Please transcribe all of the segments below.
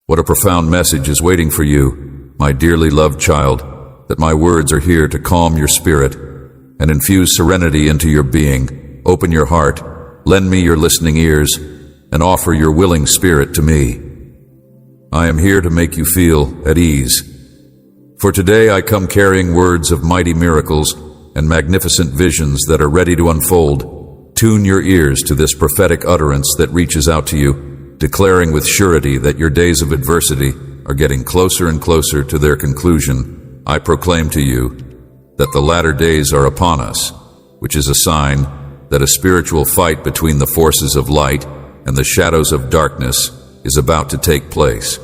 What a profound message is waiting for you, my dearly loved child, that my words are here to calm your spirit and infuse serenity into your being. Open your heart, lend me your listening ears, and offer your willing spirit to me. I am here to make you feel at ease. For today I come carrying words of mighty miracles and magnificent visions that are ready to unfold. Tune your ears to this prophetic utterance that reaches out to you, declaring with surety that your days of adversity are getting closer and closer to their conclusion. I proclaim to you that the latter days are upon us, which is a sign that a spiritual fight between the forces of light and the shadows of darkness is about to take place.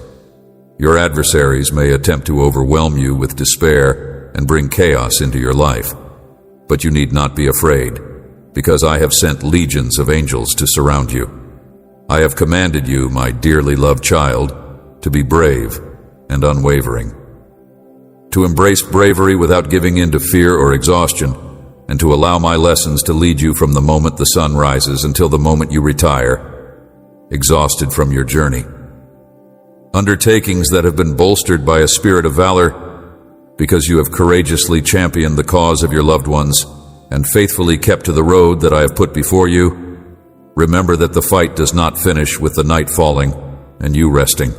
Your adversaries may attempt to overwhelm you with despair and bring chaos into your life, but you need not be afraid, because I have sent legions of angels to surround you. I have commanded you, my dearly loved child, to be brave and unwavering, to embrace bravery without giving in to fear or exhaustion, and to allow my lessons to lead you from the moment the sun rises until the moment you retire, exhausted from your journey. Undertakings that have been bolstered by a spirit of valor, because you have courageously championed the cause of your loved ones and faithfully kept to the road that I have put before you. Remember that the fight does not finish with the night falling and you resting.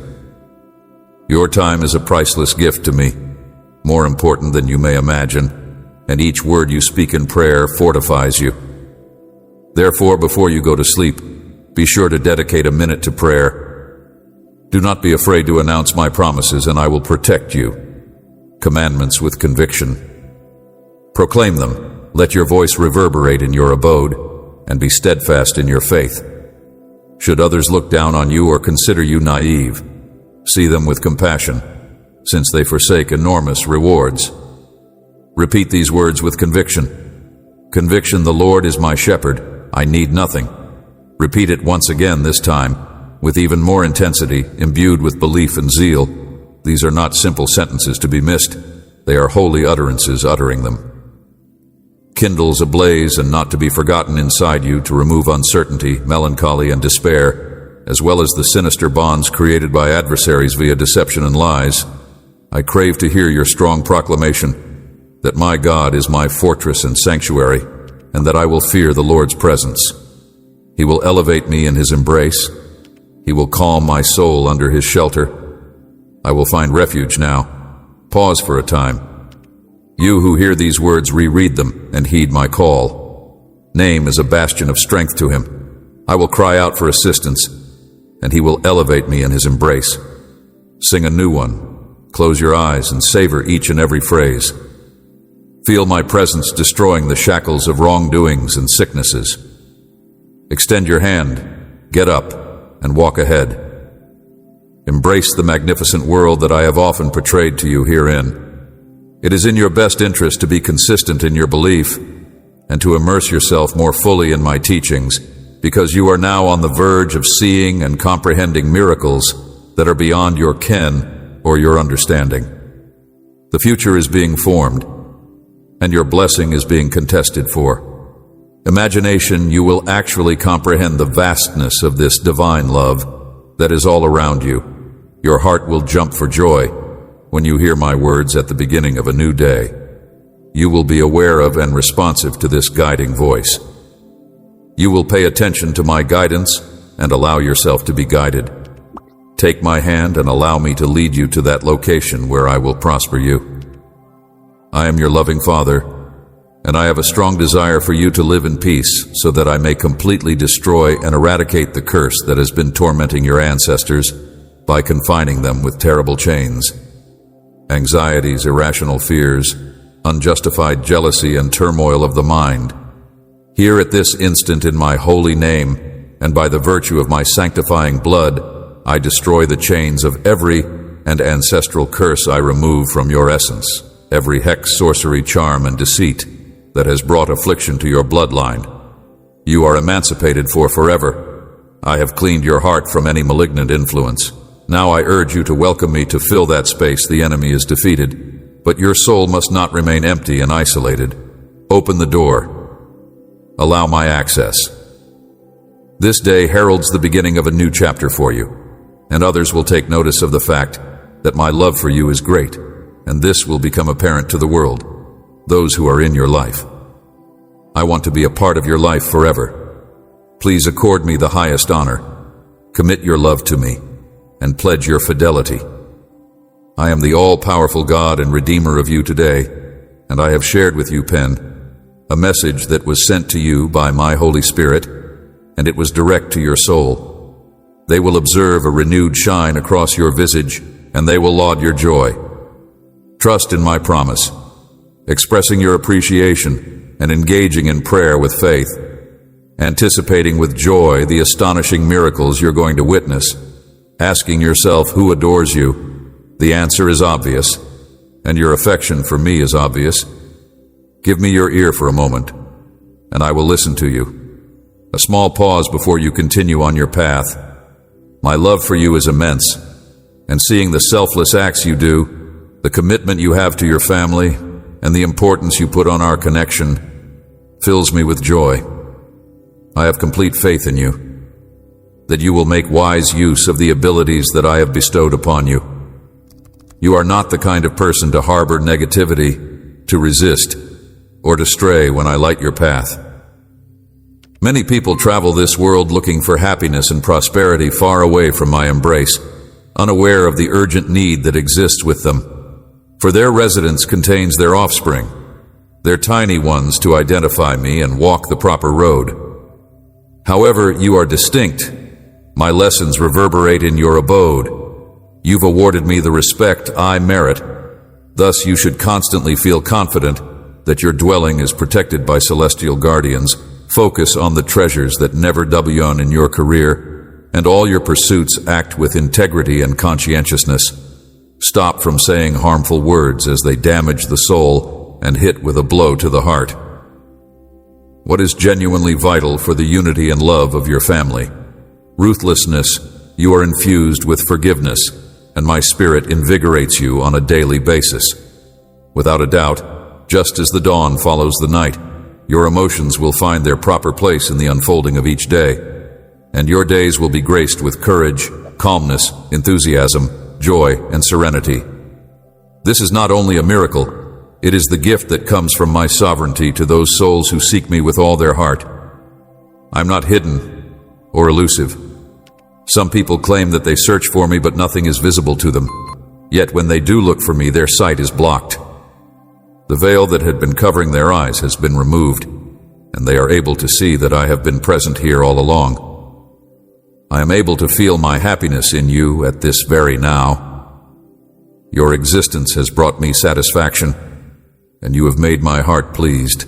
Your time is a priceless gift to me, more important than you may imagine, and each word you speak in prayer fortifies you. Therefore, before you go to sleep, be sure to dedicate a minute to prayer. Do not be afraid to announce my promises, and I will protect you. Commandments with conviction. Proclaim them. Let your voice reverberate in your abode, and be steadfast in your faith. Should others look down on you or consider you naive, see them with compassion, since they forsake enormous rewards. Repeat these words with conviction. Conviction: the Lord is my shepherd, I need nothing. Repeat it once again, this time with even more intensity, imbued with belief and zeal. These are not simple sentences to be missed. They are holy utterances uttering them. Kindles a blaze and not to be forgotten inside you to remove uncertainty, melancholy, and despair, as well as the sinister bonds created by adversaries via deception and lies. I crave to hear your strong proclamation that my God is my fortress and sanctuary, and that I will fear the Lord's presence. He will elevate me in His embrace. He will calm my soul under His shelter. I will find refuge now. Pause for a time. You who hear these words, reread them and heed my call. Name is a bastion of strength to Him. I will cry out for assistance, and He will elevate me in His embrace. Sing a new one. Close your eyes and savor each and every phrase. Feel my presence destroying the shackles of wrongdoings and sicknesses. Extend your hand, get up, and walk ahead. Embrace the magnificent world that I have often portrayed to you herein. It is in your best interest to be consistent in your belief and to immerse yourself more fully in my teachings, because you are now on the verge of seeing and comprehending miracles that are beyond your ken or your understanding. The future is being formed, and your blessing is being contested for. Imagination, you will actually comprehend the vastness of this divine love that is all around you. Your heart will jump for joy when you hear my words at the beginning of a new day. You will be aware of and responsive to this guiding voice. You will pay attention to my guidance and allow yourself to be guided. Take my hand and allow me to lead you to that location where I will prosper you. I am your loving Father, and I have a strong desire for you to live in peace so that I may completely destroy and eradicate the curse that has been tormenting your ancestors by confining them with terrible chains. Anxieties, irrational fears, unjustified jealousy, and turmoil of the mind. Here at this instant, in my holy name, and by the virtue of my sanctifying blood, I destroy the chains of every and ancestral curse. I remove from your essence every hex, sorcery, charm, and deceit that has brought affliction to your bloodline. You are emancipated for forever. I have cleaned your heart from any malignant influence. Now I urge you to welcome me to fill that space. The enemy is defeated, but your soul must not remain empty and isolated. Open the door. Allow my access. This day heralds the beginning of a new chapter for you, and others will take notice of the fact that my love for you is great, and this will become apparent to the world, those who are in your life. I want to be a part of your life forever. Please accord me the highest honor. Commit your love to me, and pledge your fidelity. I am the all-powerful God and Redeemer of you today, and I have shared with you, Pen, a message that was sent to you by my Holy Spirit, and it was direct to your soul. They will observe a renewed shine across your visage, and they will laud your joy. Trust in my promise, expressing your appreciation and engaging in prayer with faith, anticipating with joy the astonishing miracles you're going to witness, asking yourself who adores you. The answer is obvious, and your affection for me is obvious. Give me your ear for a moment, and I will listen to you. A small pause before you continue on your path. My love for you is immense, and seeing the selfless acts you do, the commitment you have to your family, and the importance you put on our connection fills me with joy. I have complete faith in you, that you will make wise use of the abilities that I have bestowed upon you. You are not the kind of person to harbor negativity, to resist, or to stray when I light your path. Many people travel this world looking for happiness and prosperity far away from my embrace, unaware of the urgent need that exists with them. For their residence contains their offspring, their tiny ones to identify me and walk the proper road. However, you are distinct. My lessons reverberate in your abode. You've awarded me the respect I merit. Thus, you should constantly feel confident that your dwelling is protected by celestial guardians. Focus on the treasures that never dubbion in your career, and all your pursuits act with integrity and conscientiousness. Stop from saying harmful words as they damage the soul and hit with a blow to the heart. What is genuinely vital for the unity and love of your family? Ruthlessness. You are infused with forgiveness, and my spirit invigorates you on a daily basis. Without a doubt, just as the dawn follows the night, your emotions will find their proper place in the unfolding of each day, and your days will be graced with courage, calmness, enthusiasm, joy, and serenity. This is not only a miracle, it is the gift that comes from my sovereignty to those souls who seek me with all their heart. I'm not hidden or elusive. Some people claim that they search for me, but nothing is visible to them. Yet when they do look for me, their sight is blocked. The veil that had been covering their eyes has been removed, and they are able to see that I have been present here all along. I am able to feel my happiness in you at this very now. Your existence has brought me satisfaction, and you have made my heart pleased.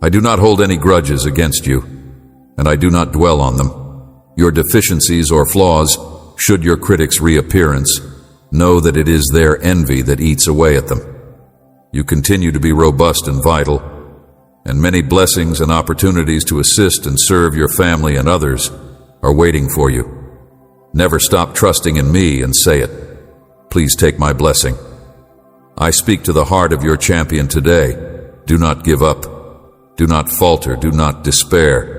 I do not hold any grudges against you, and I do not dwell on them. Your deficiencies or flaws, should your critics' reappearance, know that it is their envy that eats away at them. You continue to be robust and vital, and many blessings and opportunities to assist and serve your family and others are waiting for you. Never stop trusting in me and say it. Please take my blessing. I speak to the heart of your champion today. Do not give up. Do not falter. Do not despair.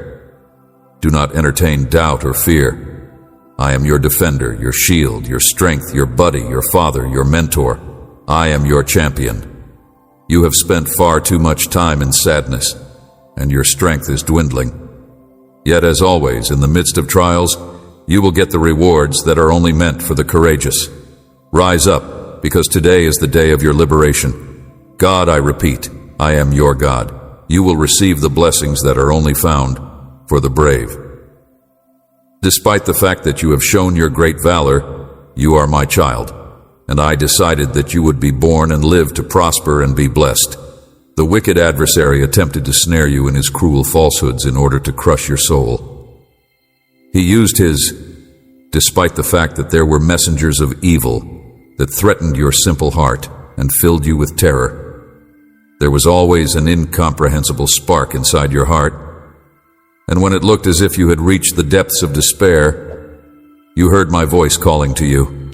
Do not entertain doubt or fear. I am your defender, your shield, your strength, your buddy, your father, your mentor. I am your champion. You have spent far too much time in sadness, and your strength is dwindling. Yet, as always, in the midst of trials, you will get the rewards that are only meant for the courageous. Rise up, because today is the day of your liberation. God, I repeat, I am your God. You will receive the blessings that are only found for the brave. Despite the fact that you have shown your great valor, you are my child, and I decided that you would be born and live to prosper and be blessed. The wicked adversary attempted to snare you in his cruel falsehoods in order to crush your soul. He used despite the fact that there were messengers of evil that threatened your simple heart and filled you with terror. There was always an incomprehensible spark inside your heart, and when it looked as if you had reached the depths of despair, you heard my voice calling to you.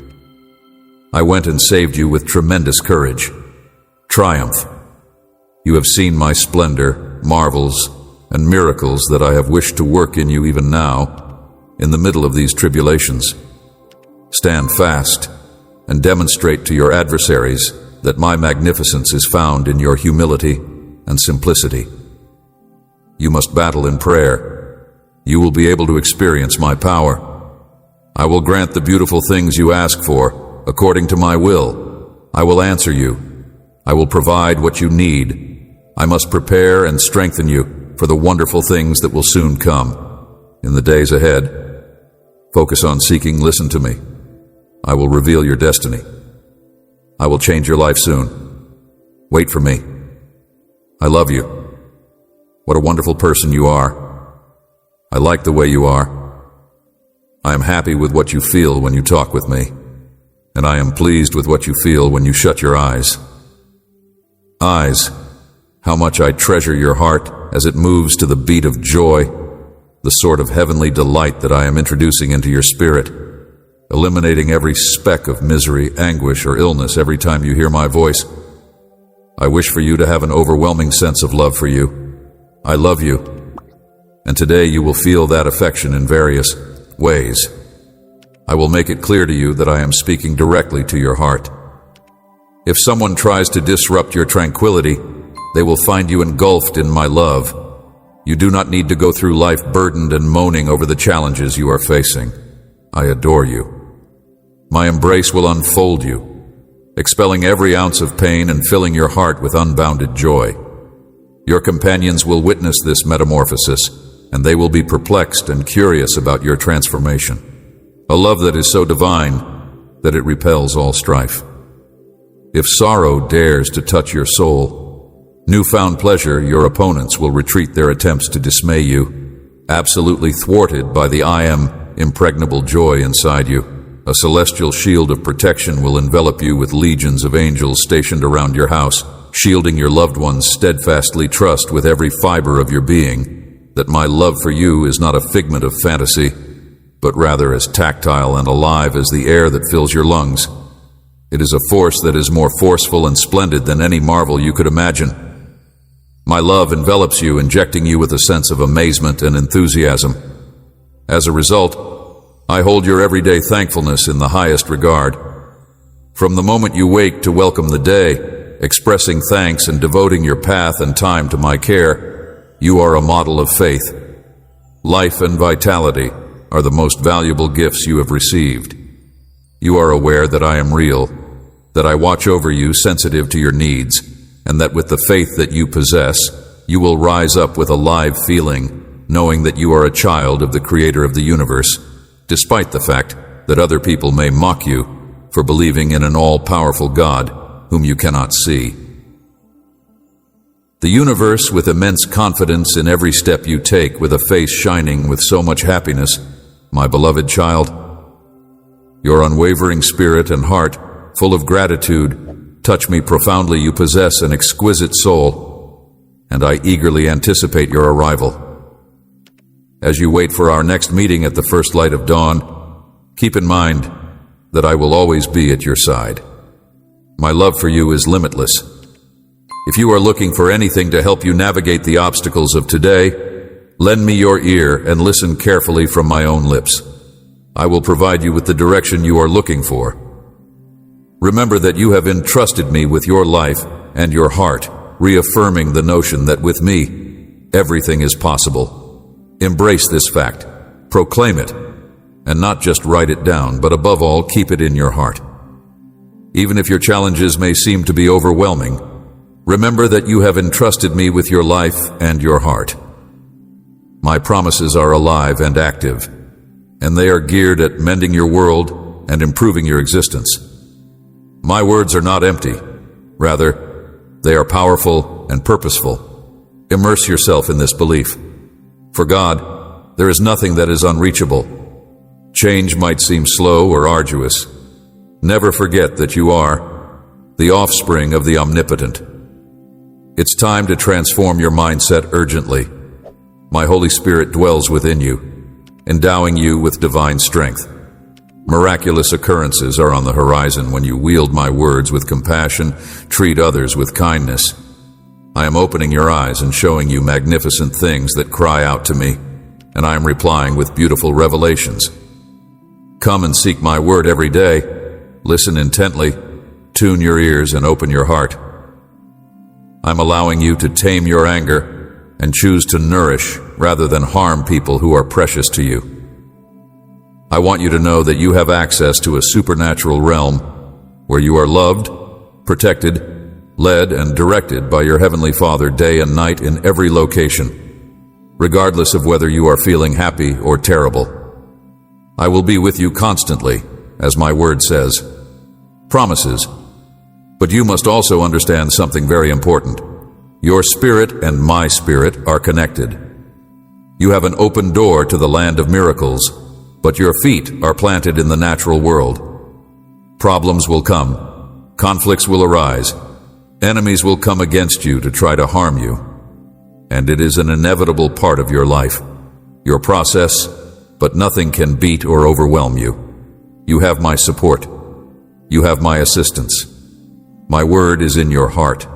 I went and saved you with tremendous courage. Triumph. You have seen my splendor, marvels, and miracles that I have wished to work in you even now, in the middle of these tribulations. Stand fast and demonstrate to your adversaries that my magnificence is found in your humility and simplicity. You must battle in prayer. You will be able to experience my power. I will grant the beautiful things you ask for according to my will. I will answer you. I will provide what you need. I must prepare and strengthen you for the wonderful things that will soon come. In the days ahead, focus on seeking, listen to me. I will reveal your destiny. I will change your life soon. Wait for me. I love you. What a wonderful person you are. I like the way you are. I am happy with what you feel when you talk with me, and I am pleased with what you feel when you shut your eyes. Eyes, how much I treasure your heart as it moves to the beat of joy, the sort of heavenly delight that I am introducing into your spirit, eliminating every speck of misery, anguish, or illness every time you hear my voice. I wish for you to have an overwhelming sense of love for you. I love you, and today you will feel that affection in various ways. I will make it clear to you that I am speaking directly to your heart. If someone tries to disrupt your tranquility, they will find you engulfed in my love. You do not need to go through life burdened and moaning over the challenges you are facing. I adore you. My embrace will unfold you, expelling every ounce of pain and filling your heart with unbounded joy. Your companions will witness this metamorphosis, and they will be perplexed and curious about your transformation. A love that is so divine that it repels all strife. If sorrow dares to touch your soul, newfound pleasure, your opponents will retreat their attempts to dismay you, absolutely thwarted by the I am impregnable joy inside you. A celestial shield of protection will envelop you with legions of angels stationed around your house, shielding your loved ones. Steadfastly trust with every fiber of your being that my love for you is not a figment of fantasy, but rather as tactile and alive as the air that fills your lungs. It is a force that is more forceful and splendid than any marvel you could imagine. My love envelops you, injecting you with a sense of amazement and enthusiasm. As a result, I hold your everyday thankfulness in the highest regard. From the moment you wake to welcome the day, expressing thanks and devoting your path and time to my care, you are a model of faith. Life and vitality are the most valuable gifts you have received. You are aware that I am real, that I watch over you, sensitive to your needs, and that with the faith that you possess, you will rise up with a live feeling, knowing that you are a child of the Creator of the universe, despite the fact that other people may mock you for believing in an all-powerful God whom you cannot see. The universe, with immense confidence in every step you take, with a face shining with so much happiness, my beloved child. Your unwavering spirit and heart, full of gratitude, touch me profoundly. You possess an exquisite soul, and I eagerly anticipate your arrival. As you wait for our next meeting at the first light of dawn, keep in mind that I will always be at your side. My love for you is limitless. If you are looking for anything to help you navigate the obstacles of today, lend me your ear and listen carefully from my own lips. I will provide you with the direction you are looking for. Remember that you have entrusted me with your life and your heart, reaffirming the notion that with me, everything is possible. Embrace this fact, proclaim it, and not just write it down, but above all, keep it in your heart. Even if your challenges may seem to be overwhelming, remember that you have entrusted me with your life and your heart. My promises are alive and active, and they are geared at mending your world and improving your existence. My words are not empty. Rather, they are powerful and purposeful. Immerse yourself in this belief. For God, there is nothing that is unreachable. Change might seem slow or arduous. Never forget that you are the offspring of the Omnipotent. It's time to transform your mindset urgently. My Holy Spirit dwells within you, endowing you with divine strength. Miraculous occurrences are on the horizon when you wield my words with compassion, treat others with kindness. I am opening your eyes and showing you magnificent things that cry out to me, and I am replying with beautiful revelations. Come and seek my word every day. Listen intently, tune your ears, and open your heart. I'm allowing you to tame your anger and choose to nourish rather than harm people who are precious to you. I want you to know that you have access to a supernatural realm where you are loved, protected, led, and directed by your Heavenly Father day and night in every location, regardless of whether you are feeling happy or terrible. I will be with you constantly, as my word says. Promises. But you must also understand something very important. Your spirit and my spirit are connected. You have an open door to the land of miracles, but your feet are planted in the natural world. Problems will come. Conflicts will arise. Enemies will come against you to try to harm you. And it is an inevitable part of your life, your process, but nothing can beat or overwhelm you. You have my support. You have my assistance. My word is in your heart.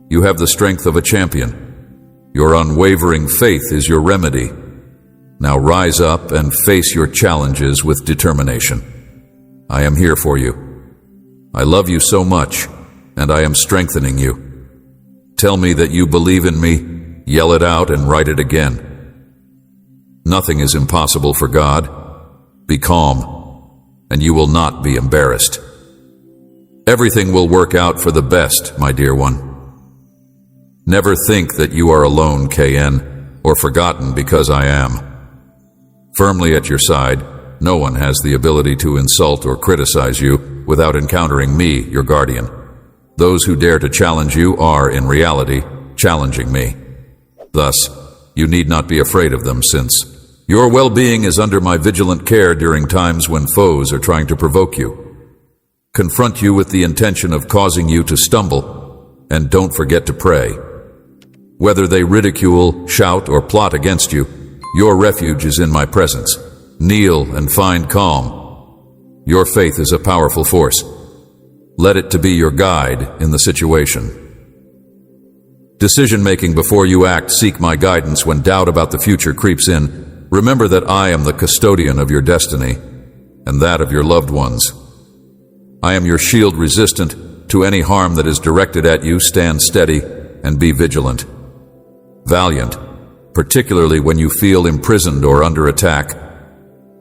You have the strength of a champion. Your unwavering faith is your remedy. Now rise up and face your challenges with determination. I am here for you. I love you so much, and I am strengthening you. Tell me that you believe in me, yell it out, and write it again. Nothing is impossible for God. Be calm, and you will not be embarrassed. Everything will work out for the best, my dear one. Never think that you are alone, KN, or forgotten, because I am. Firmly at your side, no one has the ability to insult or criticize you without encountering me, your guardian. Those who dare to challenge you are, in reality, challenging me. Thus, you need not be afraid of them, since your well-being is under my vigilant care during times when foes are trying to provoke you, confront you with the intention of causing you to stumble, and don't forget to pray. Whether they ridicule, shout, or plot against you, your refuge is in my presence. Kneel and find calm. Your faith is a powerful force. Let it to be your guide in the situation. Decision-making before you act. Seek my guidance when doubt about the future creeps in. Remember that I am the custodian of your destiny and that of your loved ones. I am your shield, resistant to any harm that is directed at you. Stand steady and be vigilant. Valiant, particularly when you feel imprisoned or under attack.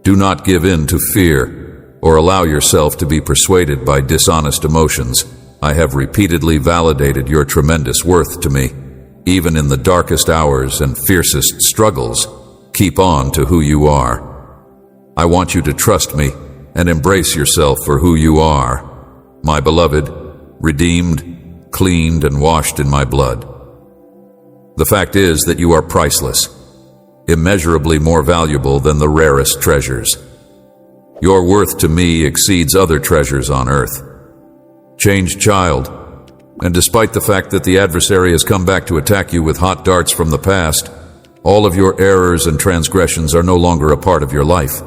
Do not give in to fear or allow yourself to be persuaded by dishonest emotions. I have repeatedly validated your tremendous worth to me. Even in the darkest hours and fiercest struggles, keep on to who you are. I want you to trust me and embrace yourself for who you are. My beloved, redeemed, cleaned, and washed in my blood. The fact is that you are priceless, immeasurably more valuable than the rarest treasures. Your worth to me exceeds other treasures on earth. Changed child, and despite the fact that the adversary has come back to attack you with hot darts from the past, all of your errors and transgressions are no longer a part of your life.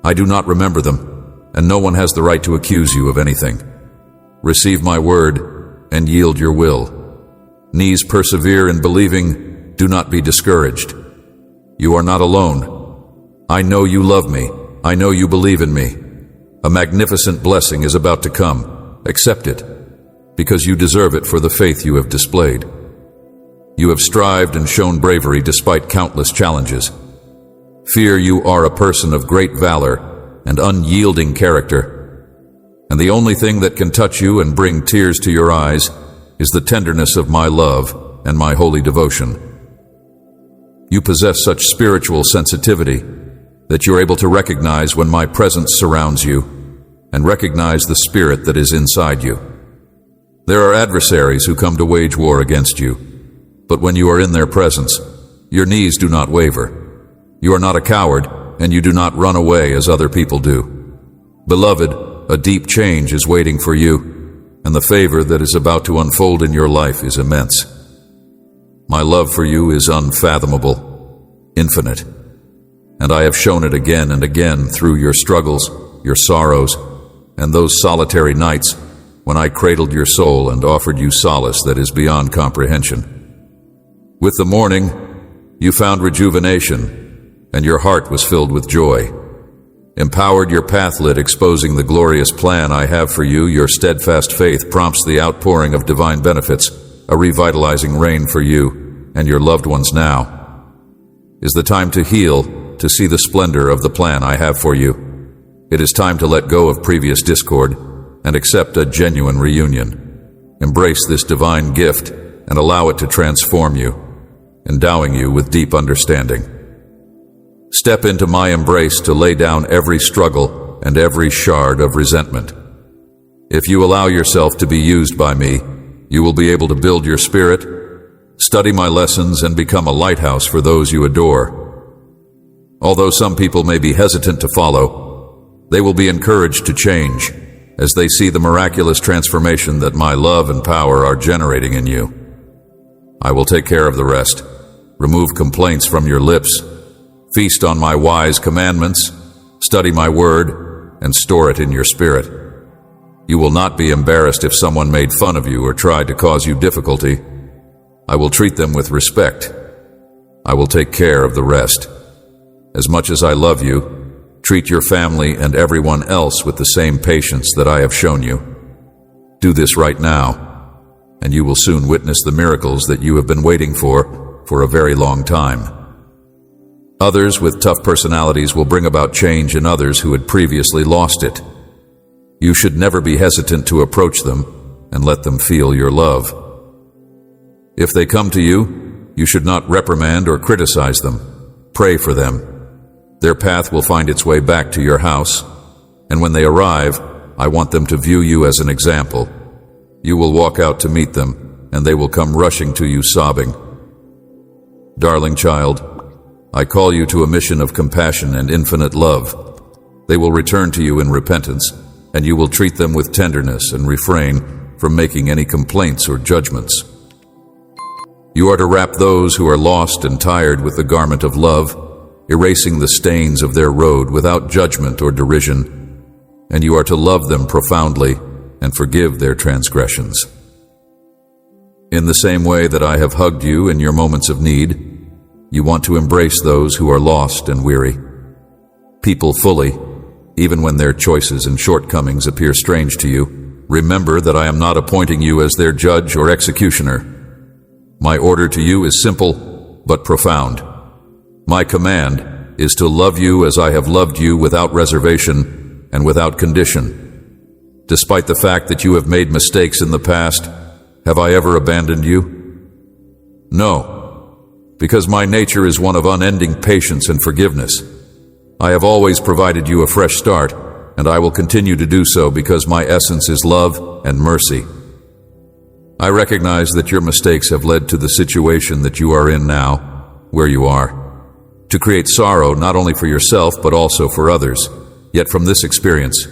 I do not remember them, and no one has the right to accuse you of anything. Receive my word and yield your will. Knees persevere in believing. Do not be discouraged. You are not alone. I know you love me. I know you believe in me. A magnificent blessing is about to come. Accept it, because you deserve it for the faith you have displayed. You have strived and shown bravery despite countless challenges. Fear you are a person of great valor and unyielding character, and the only thing that can touch you and bring tears to your eyes is the tenderness of my love and my holy devotion. You possess such spiritual sensitivity that you're able to recognize when my presence surrounds you and recognize the spirit that is inside you. There are adversaries who come to wage war against you, but when you are in their presence, your knees do not waver. You are not a coward, and you do not run away as other people do. Beloved, a deep change is waiting for you, and the favor that is about to unfold in your life is immense. My love for you is unfathomable, infinite, and I have shown it again and again through your struggles, your sorrows, and those solitary nights when I cradled your soul and offered you solace that is beyond comprehension. With the morning, you found rejuvenation, and your heart was filled with joy. Empowered, your path lit, exposing the glorious plan I have for you. Your steadfast faith prompts the outpouring of divine benefits, a revitalizing rain for you and your loved ones. Now is the time to heal, to see the splendor of the plan I have for you. It is time to let go of previous discord and accept a genuine reunion. Embrace this divine gift and allow it to transform you, endowing you with deep understanding. Step into my embrace to lay down every struggle and every shard of resentment. If you allow yourself to be used by me, you will be able to build your spirit, study my lessons, and become a lighthouse for those you adore. Although some people may be hesitant to follow, they will be encouraged to change as they see the miraculous transformation that my love and power are generating in you. I will take care of the rest. Remove complaints from your lips. Feast on my wise commandments. Study my word and store it in your spirit. You will not be embarrassed if someone made fun of you or tried to cause you difficulty. I will treat them with respect. I will take care of the rest. As much as I love you, treat your family and everyone else with the same patience that I have shown you. Do this right now, and you will soon witness the miracles that you have been waiting for a very long time. Others with tough personalities will bring about change in others who had previously lost it. You should never be hesitant to approach them and let them feel your love. If they come to you, you should not reprimand or criticize them. Pray for them. Their path will find its way back to your house, and when they arrive, I want them to view you as an example. You will walk out to meet them, and they will come rushing to you sobbing. Darling child, I call you to a mission of compassion and infinite love. They will return to you in repentance, and you will treat them with tenderness and refrain from making any complaints or judgments. You are to wrap those who are lost and tired with the garment of love, erasing the stains of their road without judgment or derision, and you are to love them profoundly and forgive their transgressions. In the same way that I have hugged you in your moments of need, you want to embrace those who are lost and weary. People fully, even when their choices and shortcomings appear strange to you. Remember that I am not appointing you as their judge or executioner. My order to you is simple but profound. My command is to love you as I have loved you, without reservation and without condition. Despite the fact that you have made mistakes in the past, have I ever abandoned you? No, because my nature is one of unending patience and forgiveness. I have always provided you a fresh start, and I will continue to do so because my essence is love and mercy. I recognize that your mistakes have led to the situation that you are in now, where you are, to create sorrow not only for yourself but also for others. Yet from this experience,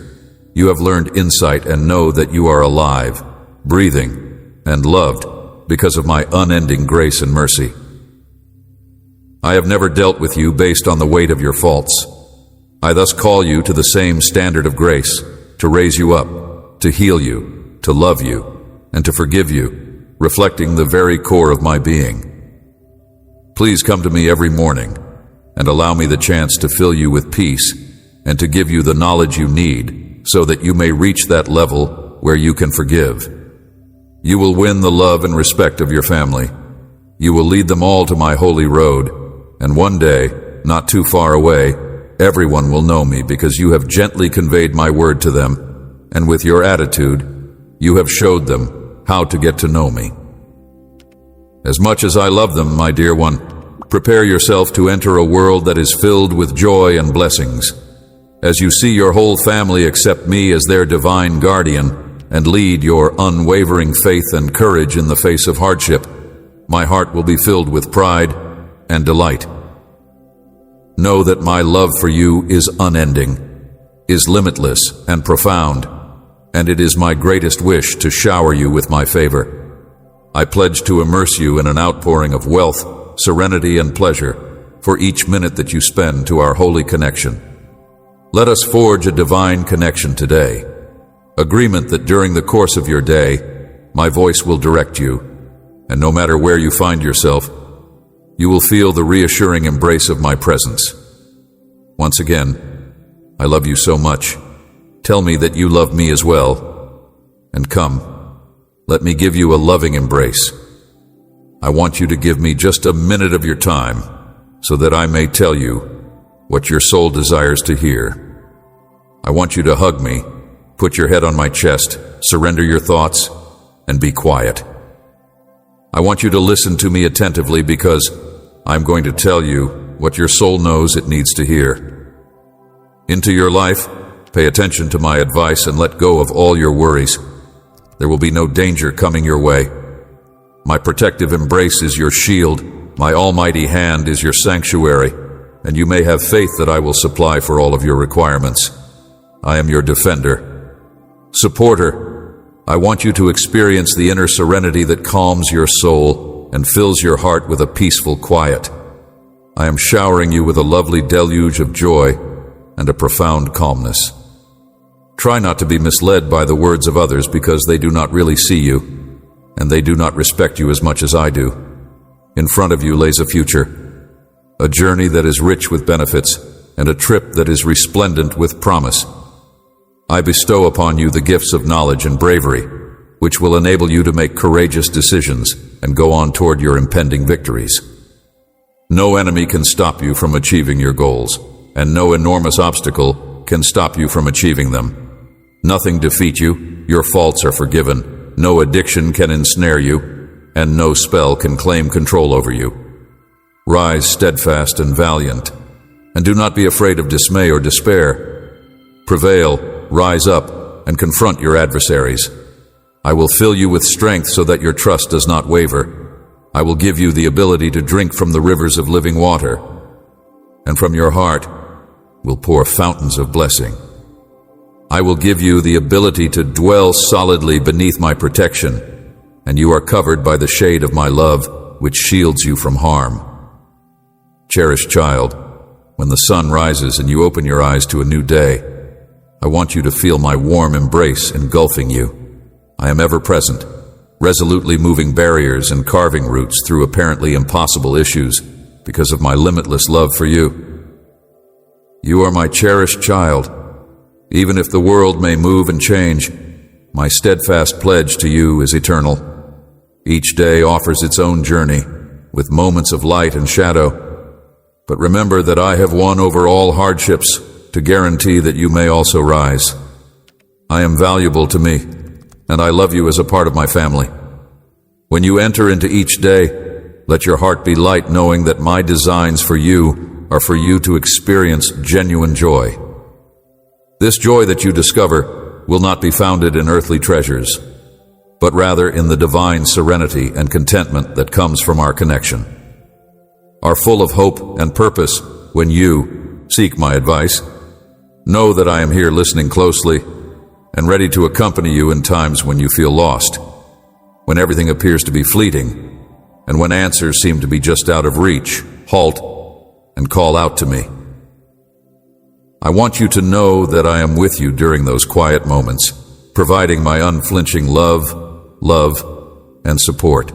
you have learned insight and know that you are alive, breathing, and loved because of my unending grace and mercy. I have never dealt with you based on the weight of your faults. I thus call you to the same standard of grace, to raise you up, to heal you, to love you, and to forgive you, reflecting the very core of my being. Please come to me every morning and allow me the chance to fill you with peace and to give you the knowledge you need so that you may reach that level where you can forgive. You will win the love and respect of your family. You will lead them all to my holy road, and one day, not too far away, everyone will know me because you have gently conveyed my word to them, and with your attitude, you have showed them how to get to know me. As much as I love them, my dear one, prepare yourself to enter a world that is filled with joy and blessings. As you see your whole family accept me as their divine guardian and lead your unwavering faith and courage in the face of hardship, my heart will be filled with pride and delight. Know that my love for you is unending, is limitless and profound, and it is my greatest wish to shower you with my favor. I pledge to immerse you in an outpouring of wealth, serenity, and pleasure for each minute that you spend to our holy connection. Let us forge a divine connection today, agreement that during the course of your day, my voice will direct you, and no matter where you find yourself, you will feel the reassuring embrace of my presence. Once again, I love you so much. Tell me that you love me as well. And come, let me give you a loving embrace. I want you to give me just a minute of your time so that I may tell you what your soul desires to hear. I want you to hug me, put your head on my chest, surrender your thoughts, and be quiet. I want you to listen to me attentively because I'm going to tell you what your soul knows it needs to hear. Into your life, pay attention to my advice and let go of all your worries. There will be no danger coming your way. My protective embrace is your shield, my almighty hand is your sanctuary, and you may have faith that I will supply for all of your requirements. I am your defender. Supporter, I want you to experience the inner serenity that calms your soul and fills your heart with a peaceful quiet. I am showering you with a lovely deluge of joy and a profound calmness. Try not to be misled by the words of others because they do not really see you, and they do not respect you as much as I do. In front of you lays a future, a journey that is rich with benefits, and a trip that is resplendent with promise. I bestow upon you the gifts of knowledge and bravery, which will enable you to make courageous decisions and go on toward your impending victories. No enemy can stop you from achieving your goals, and no enormous obstacle can stop you from achieving them. Nothing defeats you, your faults are forgiven, no addiction can ensnare you, and no spell can claim control over you. Rise steadfast and valiant, and do not be afraid of dismay or despair. Prevail, rise up, and confront your adversaries. I will fill you with strength so that your trust does not waver. I will give you the ability to drink from the rivers of living water, and from your heart will pour fountains of blessing. I will give you the ability to dwell solidly beneath my protection, and you are covered by the shade of my love, which shields you from harm. Cherished child, when the sun rises and you open your eyes to a new day, I want you to feel my warm embrace engulfing you. I am ever present, resolutely moving barriers and carving routes through apparently impossible issues because of my limitless love for you. You are my cherished child. Even if the world may move and change, my steadfast pledge to you is eternal. Each day offers its own journey, with moments of light and shadow. But remember that I have won over all hardships to guarantee that you may also rise. I am valuable to me, and I love you as a part of my family. When you enter into each day, let your heart be light, knowing that my designs for you are for you to experience genuine joy. This joy that you discover will not be founded in earthly treasures, but rather in the divine serenity and contentment that comes from our connection. Are full of hope and purpose when you seek my advice. Know that I am here listening closely and ready to accompany you in times when you feel lost, when everything appears to be fleeting, and when answers seem to be just out of reach. Halt and call out to me. I want you to know that I am with you during those quiet moments, providing my unflinching love, and support.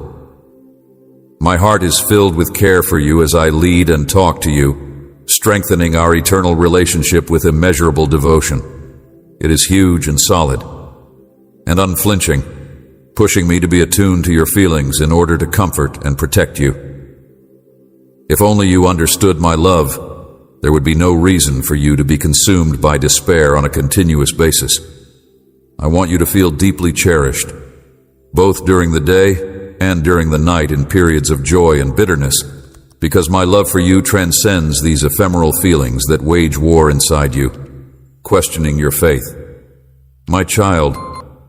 My heart is filled with care for you as I lead and talk to you, strengthening our eternal relationship with immeasurable devotion. It is huge and solid, and unflinching, pushing me to be attuned to your feelings in order to comfort and protect you. If only you understood my love, there would be no reason for you to be consumed by despair on a continuous basis. I want you to feel deeply cherished, both during the day and during the night in periods of joy and bitterness, because my love for you transcends these ephemeral feelings that wage war inside you, questioning your faith. My child,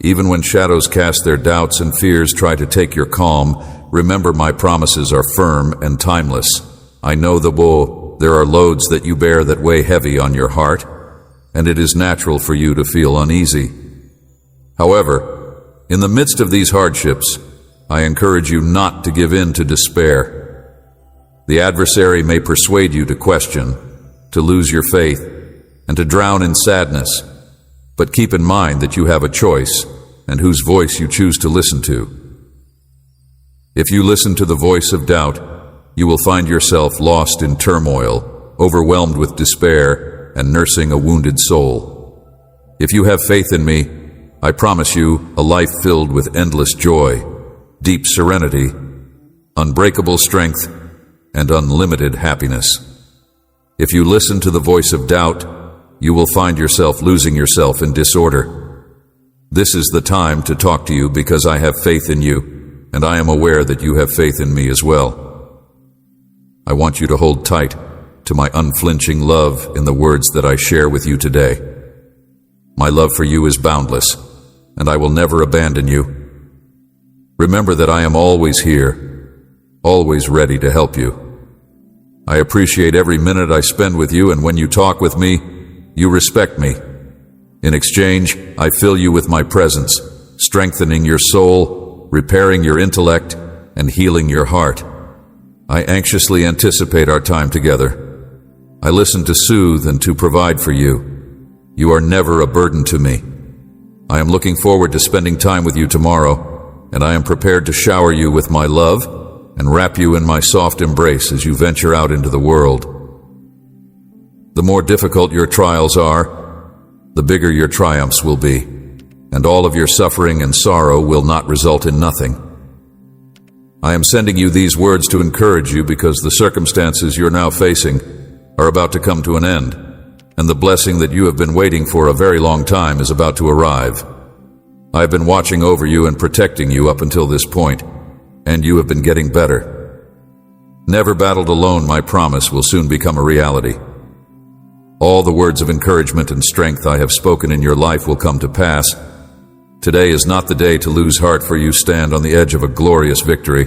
even when shadows cast their doubts and fears try to take your calm, remember my promises are firm and timeless. I know there are loads that you bear that weigh heavy on your heart, and it is natural for you to feel uneasy. However, in the midst of these hardships, I encourage you not to give in to despair. The adversary may persuade you to question, to lose your faith, and to drown in sadness, but keep in mind that you have a choice and whose voice you choose to listen to. If you listen to the voice of doubt, you will find yourself lost in turmoil, overwhelmed with despair, and nursing a wounded soul. If you have faith in me, I promise you a life filled with endless joy, deep serenity, unbreakable strength, and unlimited happiness. If you listen to the voice of doubt, you will find yourself losing yourself in disorder. This is the time to talk to you because I have faith in you, and I am aware that you have faith in me as well. I want you to hold tight to my unflinching love in the words that I share with you today. My love for you is boundless, and I will never abandon you. Remember that I am always here, always ready to help you. I appreciate every minute I spend with you, and when you talk with me, you respect me. In exchange, I fill you with my presence, strengthening your soul, repairing your intellect, and healing your heart. I anxiously anticipate our time together. I listen to soothe and to provide for you. You are never a burden to me. I am looking forward to spending time with you tomorrow, and I am prepared to shower you with my love and wrap you in my soft embrace as you venture out into the world. The more difficult your trials are, the bigger your triumphs will be, and all of your suffering and sorrow will not result in nothing. I am sending you these words to encourage you because the circumstances you're now facing are about to come to an end, and the blessing that you have been waiting for a very long time is about to arrive. I have been watching over you and protecting you up until this point, and you have been getting better. Never battled alone, my promise will soon become a reality. All the words of encouragement and strength I have spoken in your life will come to pass. Today is not the day to lose heart, for you stand on the edge of a glorious victory.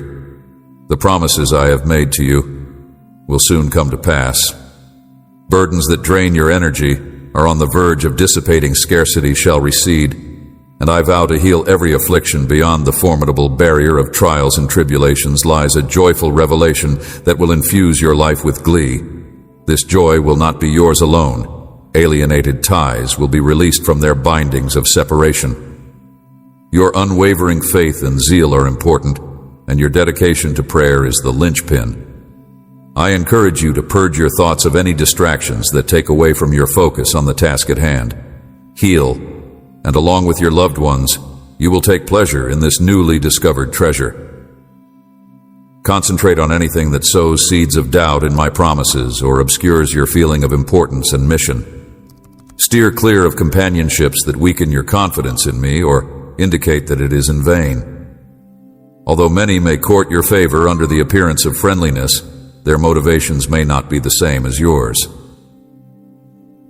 The promises I have made to you will soon come to pass. Burdens that drain your energy are on the verge of dissipating. Scarcity shall recede, and I vow to heal every affliction. Beyond the formidable barrier of trials and tribulations lies a joyful revelation that will infuse your life with glee. This joy will not be yours alone. Alienated ties will be released from their bindings of separation. Your unwavering faith and zeal are important, and your dedication to prayer is the linchpin. I encourage you to purge your thoughts of any distractions that take away from your focus on the task at hand. Heal, and along with your loved ones, you will take pleasure in this newly discovered treasure. Concentrate on anything that sows seeds of doubt in my promises or obscures your feeling of importance and mission. Steer clear of companionships that weaken your confidence in me or indicate that it is in vain. Although many may court your favor under the appearance of friendliness, their motivations may not be the same as yours.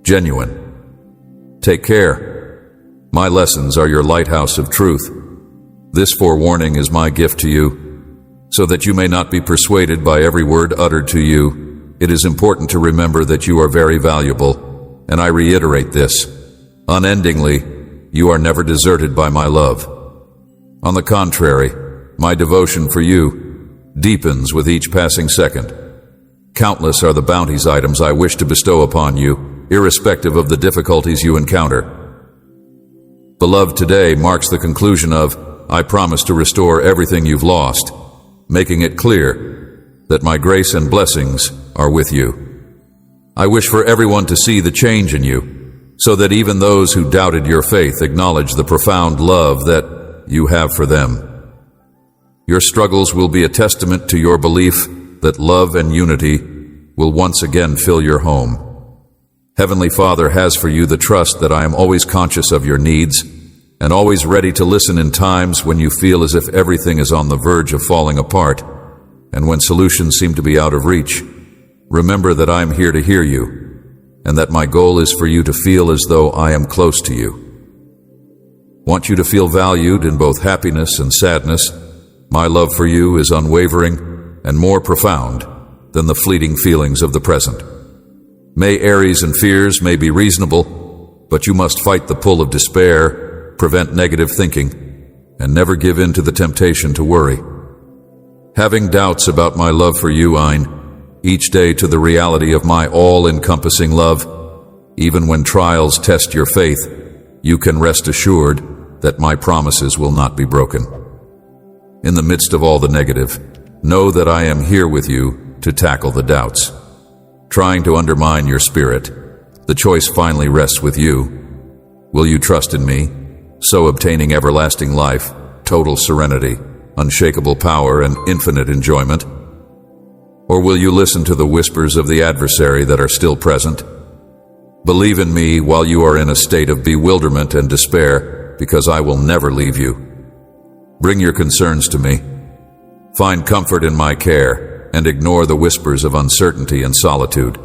Genuine. Take care. My lessons are your lighthouse of truth. This forewarning is my gift to you, so that you may not be persuaded by every word uttered to you. It is important to remember that you are very valuable, and I reiterate this. Unendingly, you are never deserted by my love. On the contrary, my devotion for you deepens with each passing second. Countless are the bounties items I wish to bestow upon you, irrespective of the difficulties you encounter. Beloved, today marks the conclusion of I promise to restore everything you've lost, making it clear that my grace and blessings are with you. I wish for everyone to see the change in you, so that even those who doubted your faith acknowledge the profound love that you have for them. Your struggles will be a testament to your belief that love and unity will once again fill your home. Heavenly Father has for you the trust that I am always conscious of your needs and always ready to listen in times when you feel as if everything is on the verge of falling apart and when solutions seem to be out of reach. Remember that I am here to hear you and that my goal is for you to feel as though I am close to you. Want you to feel valued in both happiness and sadness. My love for you is unwavering and more profound than the fleeting feelings of the present. Worries and fears may be reasonable, but you must fight the pull of despair, prevent negative thinking, and never give in to the temptation to worry. Having doubts about my love for you, each day to the reality of my all-encompassing love, even when trials test your faith, you can rest assured that my promises will not be broken. In the midst of all the negative, know that I am here with you to tackle the doubts, trying to undermine your spirit. The choice finally rests with you. Will you trust in me, so obtaining everlasting life, total serenity, unshakable power, and infinite enjoyment? Or will you listen to the whispers of the adversary that are still present? Believe in me while you are in a state of bewilderment and despair, because I will never leave you. Bring your concerns to me. Find comfort in my care, and ignore the whispers of uncertainty and solitude.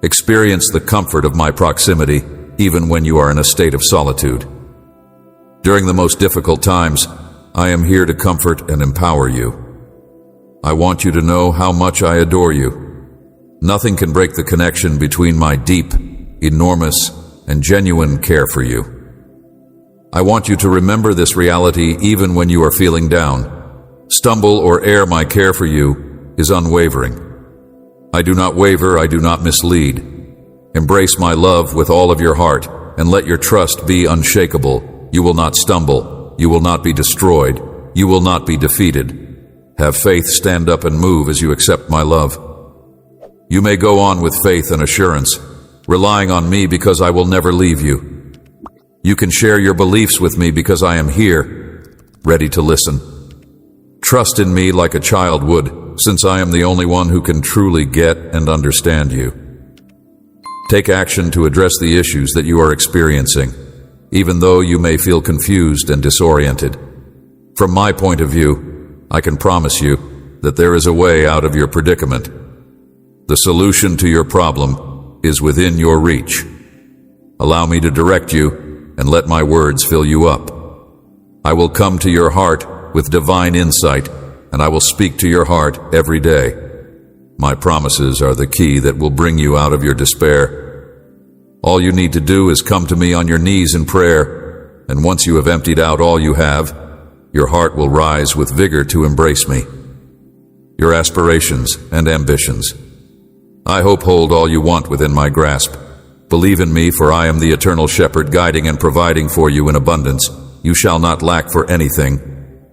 Experience the comfort of my proximity, even when you are in a state of solitude. During the most difficult times, I am here to comfort and empower you. I want you to know how much I adore you. Nothing can break the connection between my deep, enormous, and genuine care for you. I want you to remember this reality even when you are feeling down. Stumble or err, my care for you is unwavering. I do not waver, I do not mislead. Embrace my love with all of your heart, and let your trust be unshakable. You will not stumble, you will not be destroyed, you will not be defeated. Have faith, stand up and move as you accept my love. You may go on with faith and assurance, relying on me because I will never leave you. You can share your beliefs with me because I am here, ready to listen. Trust in me like a child would, since I am the only one who can truly get and understand you. Take action to address the issues that you are experiencing, even though you may feel confused and disoriented. From my point of view, I can promise you that there is a way out of your predicament. The solution to your problem is within your reach. Allow me to direct you and let my words fill you up. I will come to your heart with divine insight, and I will speak to your heart every day. My promises are the key that will bring you out of your despair. All you need to do is come to me on your knees in prayer, and once you have emptied out all you have, your heart will rise with vigor to embrace me. Your aspirations and ambitions, I hope, hold all you want within my grasp. Believe in me, for I am the eternal shepherd, guiding and providing for you in abundance. You shall not lack for anything.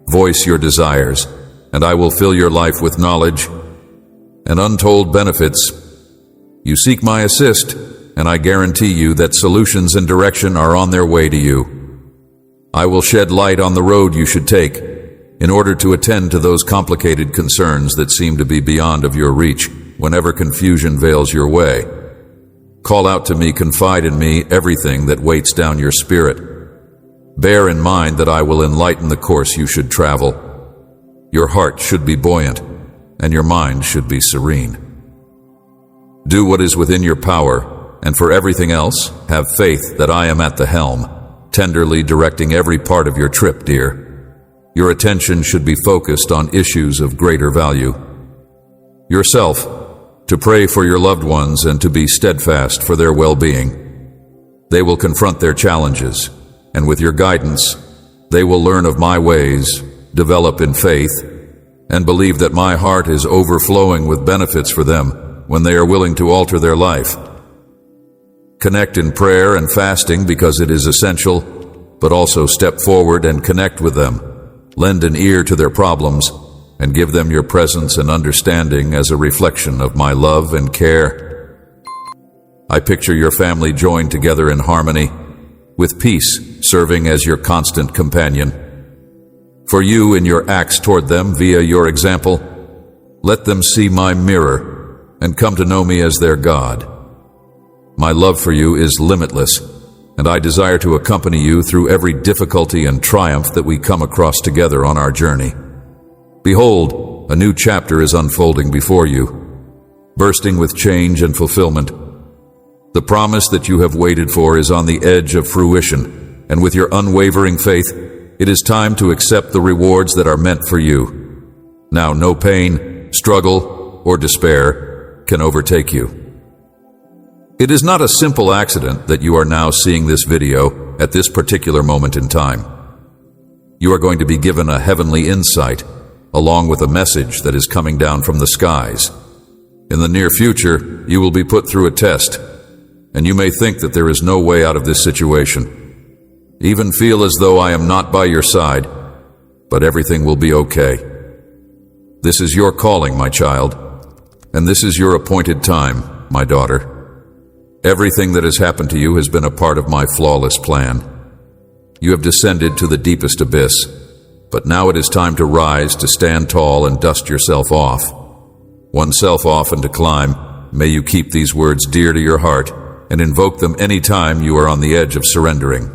Voice your desires, and I will fill your life with knowledge and untold benefits. You seek my assist, and I guarantee you that solutions and direction are on their way to you. I will shed light on the road you should take in order to attend to those complicated concerns that seem to be beyond of your reach whenever confusion veils your way. Call out to me, confide in me everything that weights down your spirit. Bear in mind that I will enlighten the course you should travel. Your heart should be buoyant, and your mind should be serene. Do what is within your power, and for everything else, have faith that I am at the helm, tenderly directing every part of your trip, dear. Your attention should be focused on issues of greater value. Yourself, to pray for your loved ones and to be steadfast for their well-being. They will confront their challenges, and with your guidance, they will learn of my ways, develop in faith, and believe that my heart is overflowing with benefits for them when they are willing to alter their life. Connect in prayer and fasting because it is essential, but also step forward and connect with them. Lend an ear to their problems and give them your presence and understanding as a reflection of my love and care. I picture your family joined together in harmony, with peace serving as your constant companion. For you in your acts toward them via your example, let them see my mirror and come to know me as their God. My love for you is limitless, and I desire to accompany you through every difficulty and triumph that we come across together on our journey. Behold, a new chapter is unfolding before you, bursting with change and fulfillment. The promise that you have waited for is on the edge of fruition, and with your unwavering faith, it is time to accept the rewards that are meant for you. Now no pain, struggle, or despair can overtake you. It is not a simple accident that you are now seeing this video at this particular moment in time. You are going to be given a heavenly insight, along with a message that is coming down from the skies. In the near future, you will be put through a test, and you may think that there is no way out of this situation. Even feel as though I am not by your side, but everything will be okay. This is your calling, my child, and this is your appointed time, my daughter. Everything that has happened to you has been a part of my flawless plan. You have descended to the deepest abyss, but now it is time to rise, to stand tall and dust yourself off. Oneself off and to climb. May you keep these words dear to your heart and invoke them any time you are on the edge of surrendering.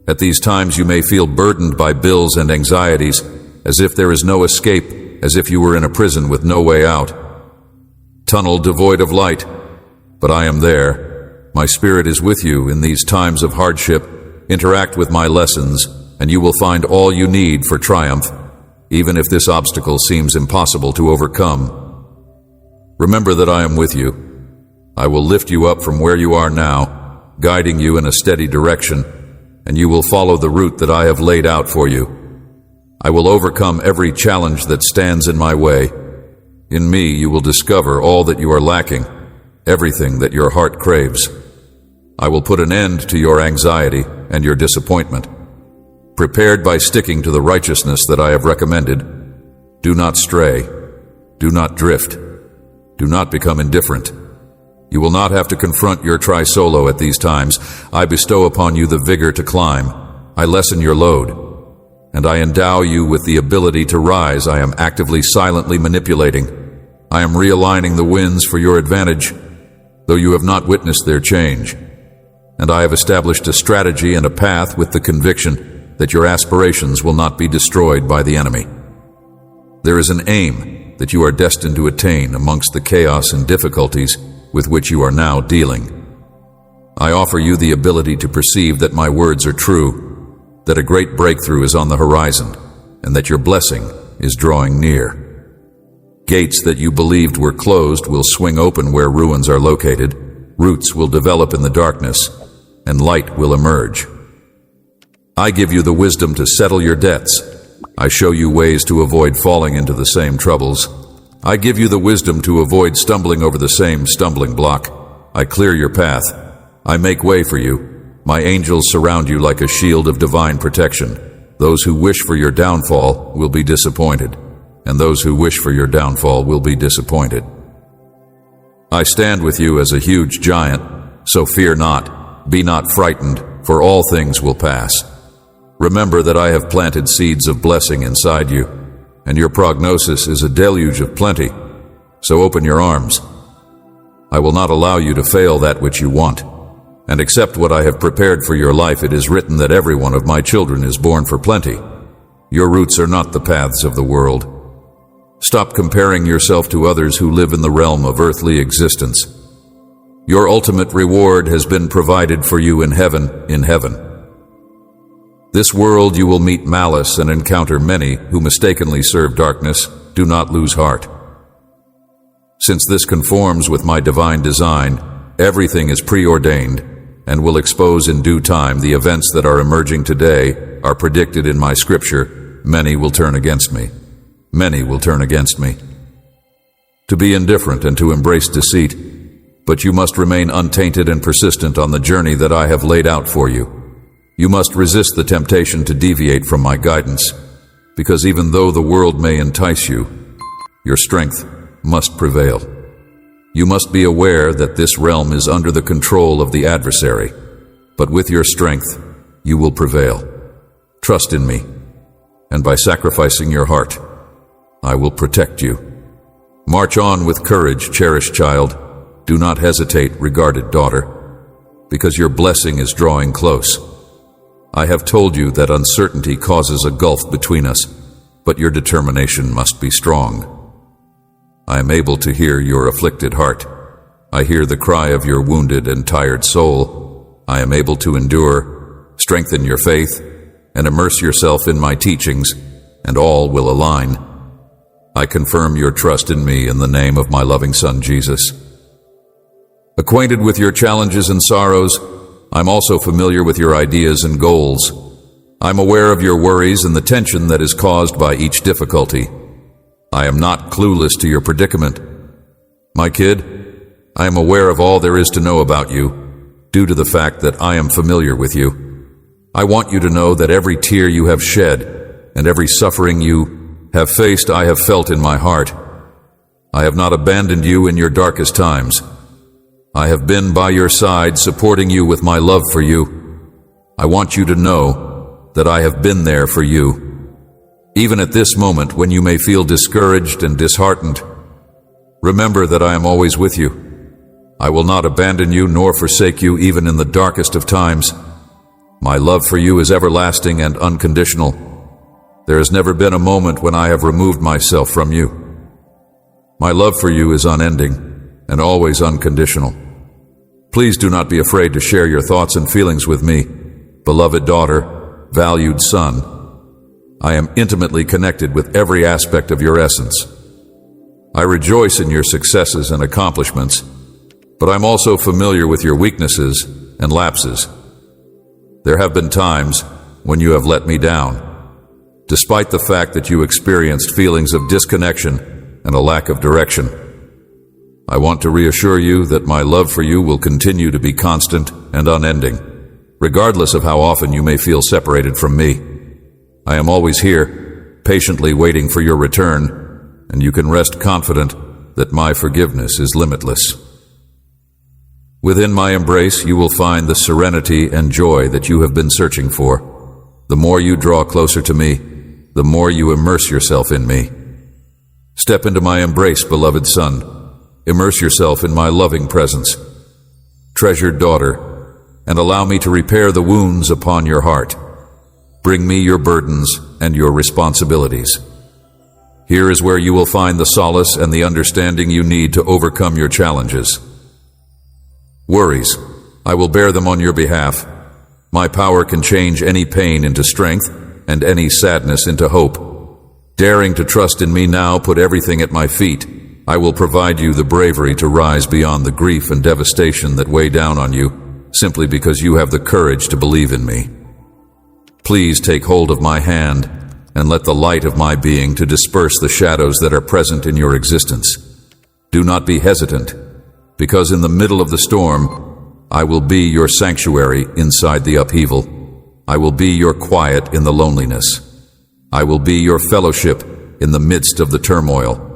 At these times you may feel burdened by bills and anxieties, as if there is no escape, as if you were in a prison with no way out. Tunnel devoid of light, but I am there. My spirit is with you in these times of hardship. Interact with my lessons, and you will find all you need for triumph, even if this obstacle seems impossible to overcome. Remember that I am with you. I will lift you up from where you are now, guiding you in a steady direction, and you will follow the route that I have laid out for you. I will overcome every challenge that stands in my way. In me you will discover all that you are lacking, everything that your heart craves. I will put an end to your anxiety and your disappointment. Prepared by sticking to the righteousness that I have recommended, do not stray, do not drift, do not become indifferent. You will not have to confront your try-solo at these times. I bestow upon you the vigor to climb. I lessen your load, and I endow you with the ability to rise. I am actively, silently manipulating. I am realigning the winds for your advantage, though you have not witnessed their change. And I have established a strategy and a path with the conviction that your aspirations will not be destroyed by the enemy. There is an aim that you are destined to attain amongst the chaos and difficulties with which you are now dealing. I offer you the ability to perceive that my words are true, that a great breakthrough is on the horizon, and that your blessing is drawing near. Gates that you believed were closed will swing open where ruins are located, roots will develop in the darkness, and light will emerge. I give you the wisdom to settle your debts. I show you ways to avoid falling into the same troubles. I give you the wisdom to avoid stumbling over the same stumbling block. I clear your path. I make way for you. My angels surround you like a shield of divine protection. Those who wish for your downfall will be disappointed, and those who wish for your downfall will be disappointed. I stand with you as a huge giant, so fear not, be not frightened, for all things will pass. Remember that I have planted seeds of blessing inside you, and your prognosis is a deluge of plenty, so open your arms. I will not allow you to fail that which you want, and accept what I have prepared for your life. It is written that every one of my children is born for plenty. Your roots are not the paths of the world. Stop comparing yourself to others who live in the realm of earthly existence. Your ultimate reward has been provided for you in heaven, in heaven. This world you will meet malice and encounter many who mistakenly serve darkness. Do not lose heart. Since this conforms with my divine design, everything is preordained and will expose in due time the events that are emerging today are predicted in my scripture. Many will turn against me. Many will turn against me. To be indifferent and to embrace deceit, but you must remain untainted and persistent on the journey that I have laid out for you. You must resist the temptation to deviate from my guidance, because even though the world may entice you, your strength must prevail. You must be aware that this realm is under the control of the adversary, but with your strength, you will prevail. Trust in me, and by sacrificing your heart, I will protect you. March on with courage, cherished child. Do not hesitate, regarded daughter, because your blessing is drawing close. I have told you that uncertainty causes a gulf between us, but your determination must be strong. I am able to hear your afflicted heart. I hear the cry of your wounded and tired soul. I am able to endure. Strengthen your faith and immerse yourself in my teachings, and all will align. I confirm your trust in me in the name of my loving Son, Jesus. Acquainted with your challenges and sorrows, I'm also familiar with your ideas and goals. I'm aware of your worries and the tension that is caused by each difficulty. I am not clueless to your predicament. My kid, I am aware of all there is to know about you, due to the fact that I am familiar with you. I want you to know that every tear you have shed and every suffering you have faced, I have felt in my heart. I have not abandoned you in your darkest times. I have been by your side, supporting you with my love for you. I want you to know that I have been there for you. Even at this moment when you may feel discouraged and disheartened, remember that I am always with you. I will not abandon you nor forsake you even in the darkest of times. My love for you is everlasting and unconditional. There has never been a moment when I have removed myself from you. My love for you is unending and always unconditional. Please do not be afraid to share your thoughts and feelings with me, beloved daughter, valued son. I am intimately connected with every aspect of your essence. I rejoice in your successes and accomplishments, but I'm also familiar with your weaknesses and lapses. There have been times when you have let me down, despite the fact that you experienced feelings of disconnection and a lack of direction. I want to reassure you that my love for you will continue to be constant and unending, regardless of how often you may feel separated from me. I am always here, patiently waiting for your return, and you can rest confident that my forgiveness is limitless. Within my embrace, you will find the serenity and joy that you have been searching for. The more you draw closer to me, the more you immerse yourself in me. Step into my embrace, beloved son. Immerse yourself in my loving presence. Treasured daughter, and allow me to repair the wounds upon your heart. Bring me your burdens and your responsibilities. Here is where you will find the solace and the understanding you need to overcome your challenges. Worries, I will bear them on your behalf. My power can change any pain into strength and any sadness into hope. Daring to trust in me now, put everything at my feet. I will provide you the bravery to rise beyond the grief and devastation that weigh down on you, simply because you have the courage to believe in me. Please take hold of my hand and let the light of my being to disperse the shadows that are present in your existence. Do not be hesitant, because in the middle of the storm, I will be your sanctuary inside the upheaval. I will be your quiet in the loneliness. I will be your fellowship in the midst of the turmoil.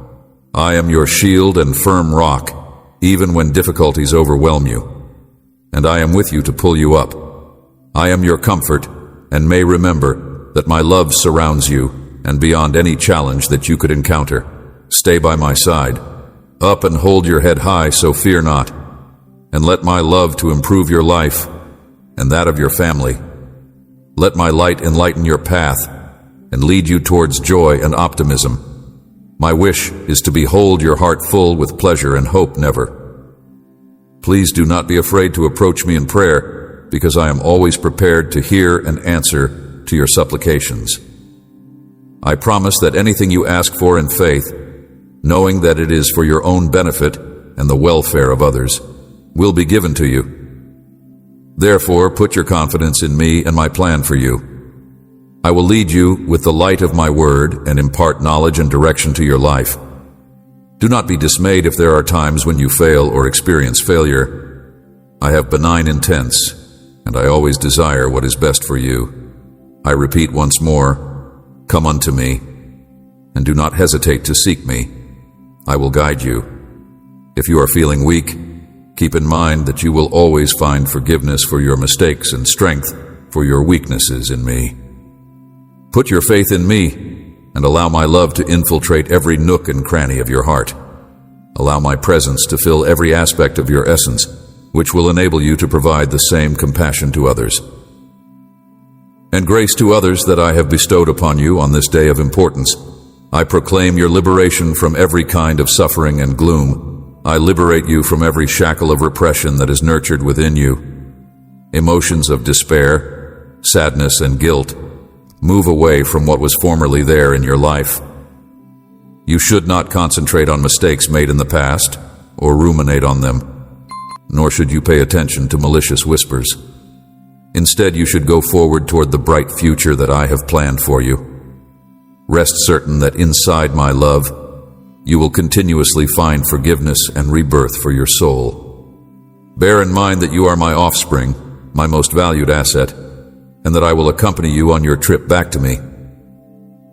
I am your shield and firm rock, even when difficulties overwhelm you. And I am with you to pull you up. I am your comfort, and may remember that my love surrounds you, and beyond any challenge that you could encounter. Stay by my side. Up and hold your head high, so fear not. And let my love to improve your life, and that of your family. Let my light enlighten your path, and lead you towards joy and optimism. My wish is to behold your heart full with pleasure and hope never. Please do not be afraid to approach me in prayer, because I am always prepared to hear and answer to your supplications. I promise that anything you ask for in faith, knowing that it is for your own benefit and the welfare of others, will be given to you. Therefore, put your confidence in me and my plan for you. I will lead you with the light of my word and impart knowledge and direction to your life. Do not be dismayed if there are times when you fail or experience failure. I have benign intents, and I always desire what is best for you. I repeat once more, come unto me, and do not hesitate to seek me. I will guide you. If you are feeling weak, keep in mind that you will always find forgiveness for your mistakes and strength for your weaknesses in me. Put your faith in me, and allow my love to infiltrate every nook and cranny of your heart. Allow my presence to fill every aspect of your essence, which will enable you to provide the same compassion to others. And grace to others that I have bestowed upon you on this day of importance. I proclaim your liberation from every kind of suffering and gloom. I liberate you from every shackle of repression that is nurtured within you. Emotions of despair, sadness, and guilt move away from what was formerly there in your life. You should not concentrate on mistakes made in the past or ruminate on them, nor should you pay attention to malicious whispers. Instead, you should go forward toward the bright future that I have planned for you. Rest certain that inside my love, you will continuously find forgiveness and rebirth for your soul. Bear in mind that you are my offspring, my most valued asset, and that I will accompany you on your trip back to me.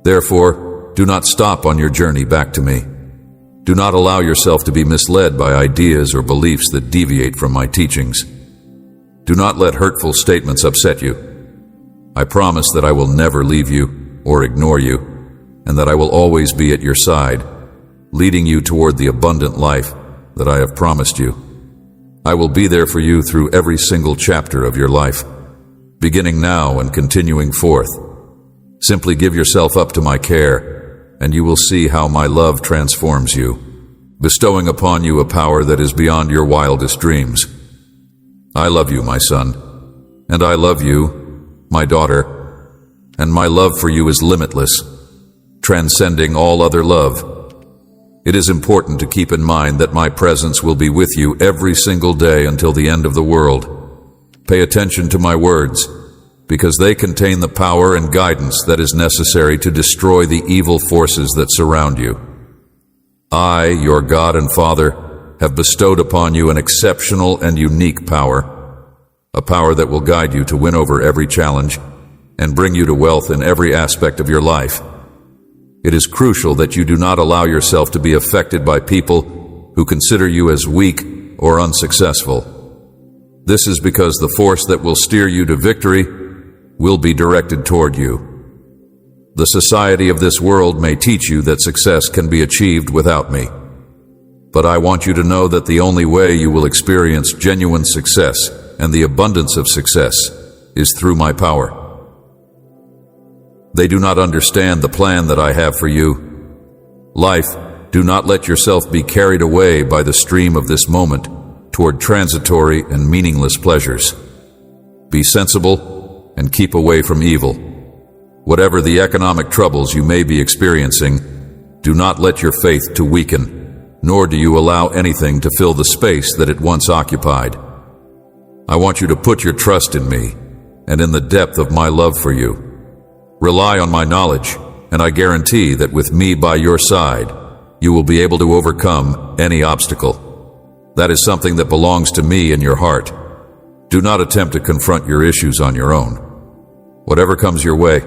Therefore, do not stop on your journey back to me. Do not allow yourself to be misled by ideas or beliefs that deviate from my teachings. Do not let hurtful statements upset you. I promise that I will never leave you or ignore you, and that I will always be at your side, leading you toward the abundant life that I have promised you. I will be there for you through every single chapter of your life, beginning now and continuing forth. Simply give yourself up to my care, and you will see how my love transforms you, bestowing upon you a power that is beyond your wildest dreams. I love you, my son, and I love you, my daughter, and my love for you is limitless, transcending all other love. It is important to keep in mind that my presence will be with you every single day until the end of the world. Pay attention to my words, because they contain the power and guidance that is necessary to destroy the evil forces that surround you. I, your God and Father, have bestowed upon you an exceptional and unique power, a power that will guide you to win over every challenge and bring you to wealth in every aspect of your life. It is crucial that you do not allow yourself to be affected by people who consider you as weak or unsuccessful. This is because the force that will steer you to victory will be directed toward you. The society of this world may teach you that success can be achieved without me. But I want you to know that the only way you will experience genuine success and the abundance of success is through my power. They do not understand the plan that I have for you. Life, do not let yourself be carried away by the stream of this moment toward transitory and meaningless pleasures. Be sensible and keep away from evil. Whatever the economic troubles you may be experiencing, do not let your faith to weaken, nor do you allow anything to fill the space that it once occupied. I want you to put your trust in me and in the depth of my love for you. Rely on my knowledge, and I guarantee that with me by your side, you will be able to overcome any obstacle. That is something that belongs to me in your heart. Do not attempt to confront your issues on your own. Whatever comes your way,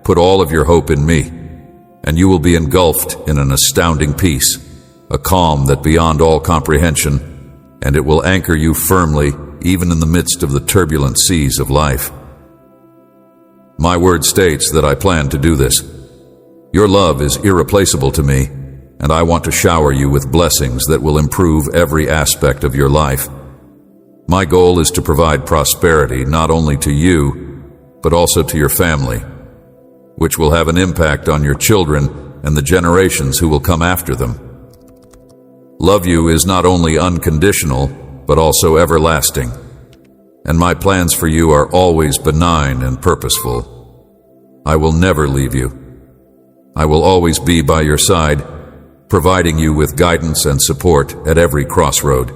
put all of your hope in me, and you will be engulfed in an astounding peace, a calm that beyond all comprehension, and it will anchor you firmly even in the midst of the turbulent seas of life. My word states that I plan to do this. Your love is irreplaceable to me, and I want to shower you with blessings that will improve every aspect of your life. My goal is to provide prosperity not only to you, but also to your family, which will have an impact on your children and the generations who will come after them. Love you is not only unconditional, but also everlasting, and my plans for you are always benign and purposeful. I will never leave you. I will always be by your side, providing you with guidance and support at every crossroad.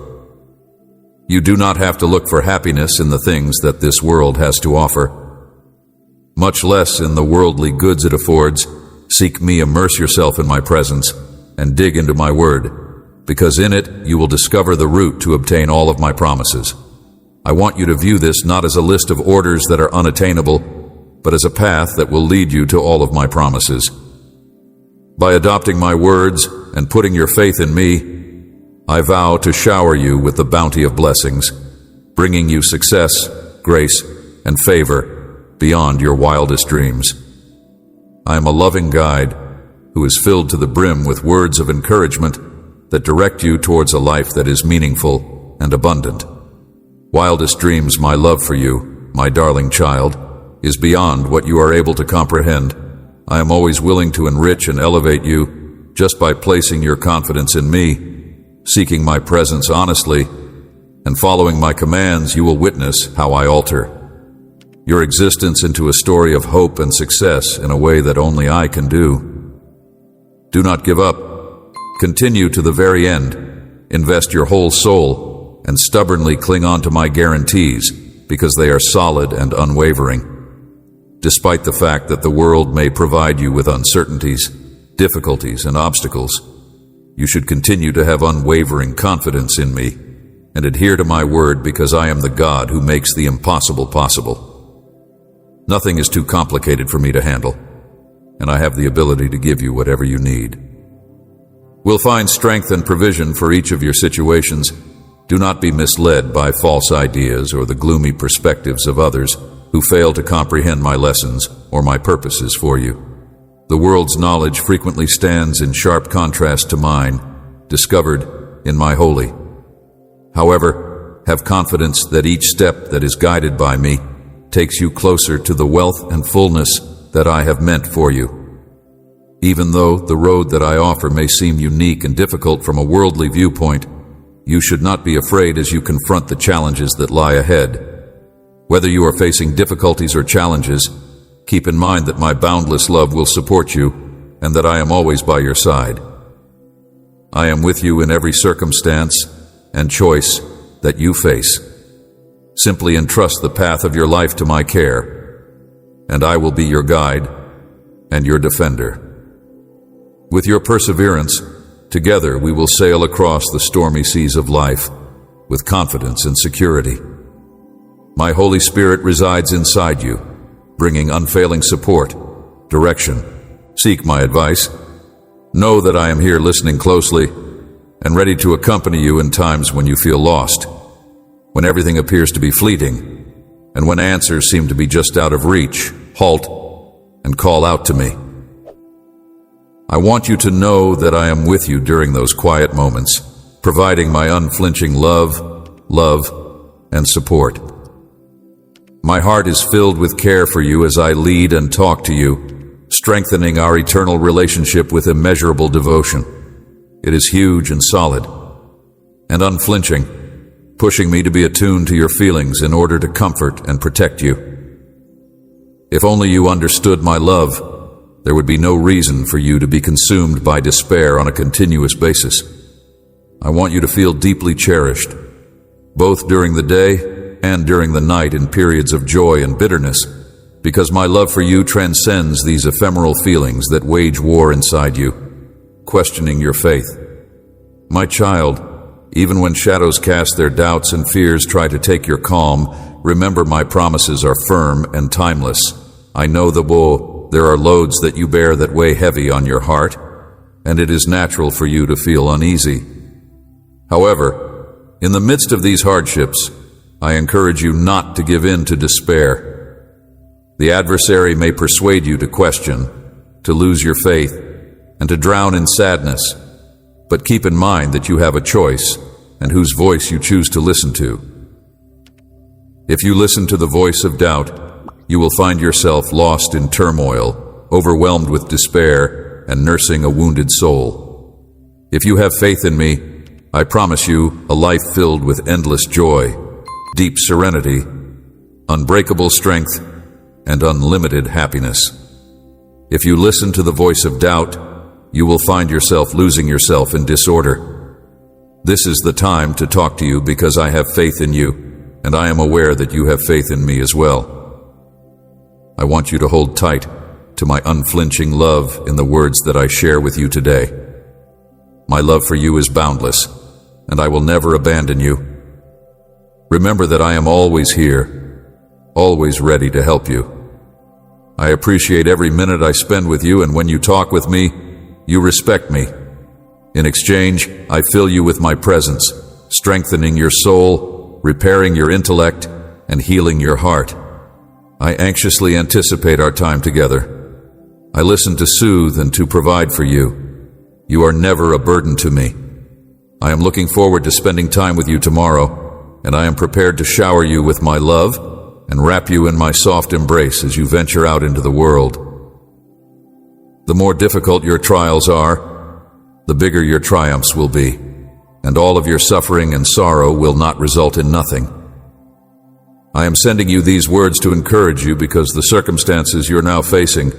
You do not have to look for happiness in the things that this world has to offer, much less in the worldly goods it affords. Seek me, immerse yourself in my presence, and dig into my word, because in it you will discover the route to obtain all of my promises. I want you to view this not as a list of orders that are unattainable, but as a path that will lead you to all of my promises. By adopting my words and putting your faith in me, I vow to shower you with the bounty of blessings, bringing you success, grace, and favor beyond your wildest dreams. I am a loving guide who is filled to the brim with words of encouragement that direct you towards a life that is meaningful and abundant. Wildest dreams, my love for you, my darling child, is beyond what you are able to comprehend. I am always willing to enrich and elevate you just by placing your confidence in me, seeking my presence honestly, and following my commands. You will witness how I alter your existence into a story of hope and success in a way that only I can do. Do not give up. Continue to the very end. Invest your whole soul and stubbornly cling on to my guarantees, because they are solid and unwavering. Despite the fact that the world may provide you with uncertainties, difficulties, and obstacles, you should continue to have unwavering confidence in me and adhere to my word, because I am the God who makes the impossible possible. Nothing is too complicated for me to handle, and I have the ability to give you whatever you need. will find strength and provision for each of your situations. Do not be misled by false ideas or the gloomy perspectives of others who fail to comprehend my lessons or my purposes for you. The world's knowledge frequently stands in sharp contrast to mine, discovered in my holy. However, have confidence that each step that is guided by me takes you closer to the wealth and fullness that I have meant for you. Even though the road that I offer may seem unique and difficult from a worldly viewpoint, you should not be afraid as you confront the challenges that lie ahead. Whether you are facing difficulties or challenges, keep in mind that my boundless love will support you and that I am always by your side. I am with you in every circumstance and choice that you face. Simply entrust the path of your life to my care, and I will be your guide and your defender. With your perseverance, together we will sail across the stormy seas of life with confidence and security. My Holy Spirit resides inside you, bringing unfailing support, direction. Seek my advice. Know that I am here listening closely and ready to accompany you in times when you feel lost, when everything appears to be fleeting, and when answers seem to be just out of reach. Halt and call out to me. I want you to know that I am with you during those quiet moments, providing my unflinching love, and support. My heart is filled with care for you as I lead and talk to you, strengthening our eternal relationship with immeasurable devotion. It is huge and solid and unflinching, pushing me to be attuned to your feelings in order to comfort and protect you. If only you understood my love, there would be no reason for you to be consumed by despair on a continuous basis. I want you to feel deeply cherished, both during the day and during the night in periods of joy and bitterness, because my love for you transcends these ephemeral feelings that wage war inside you, questioning your faith. My child, even when shadows cast their doubts and fears try to take your calm, remember my promises are firm and timeless. I know there are loads that you bear that weigh heavy on your heart, and it is natural for you to feel uneasy. However, in the midst of these hardships, I encourage you not to give in to despair. The adversary may persuade you to question, to lose your faith, and to drown in sadness, but keep in mind that you have a choice and whose voice you choose to listen to. If you listen to the voice of doubt, you will find yourself lost in turmoil, overwhelmed with despair, and nursing a wounded soul. If you have faith in me, I promise you a life filled with endless joy, deep serenity, unbreakable strength, and unlimited happiness. If you listen to the voice of doubt, you will find yourself losing yourself in disorder. This is the time to talk to you because I have faith in you, and I am aware that you have faith in me as well. I want you to hold tight to my unflinching love in the words that I share with you today. My love for you is boundless, and I will never abandon you. Remember that I am always here, always ready to help you. I appreciate every minute I spend with you, and when you talk with me, you respect me. In exchange, I fill you with my presence, strengthening your soul, repairing your intellect, and healing your heart. I anxiously anticipate our time together. I listen to soothe and to provide for you. You are never a burden to me. I am looking forward to spending time with you tomorrow, and I am prepared to shower you with my love and wrap you in my soft embrace as you venture out into the world. The more difficult your trials are, the bigger your triumphs will be, and all of your suffering and sorrow will not result in nothing. I am sending you these words to encourage you because the circumstances you're now facing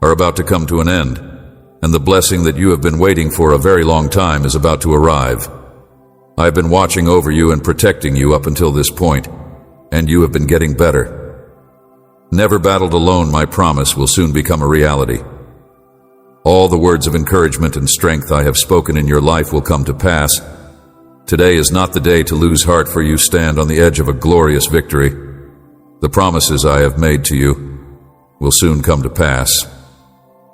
are about to come to an end, and the blessing that you have been waiting for a very long time is about to arrive. I have been watching over you and protecting you up until this point, and you have been getting better. Never battled alone, my promise will soon become a reality. All the words of encouragement and strength I have spoken in your life will come to pass. Today is not the day to lose heart, for you stand on the edge of a glorious victory. The promises I have made to you will soon come to pass.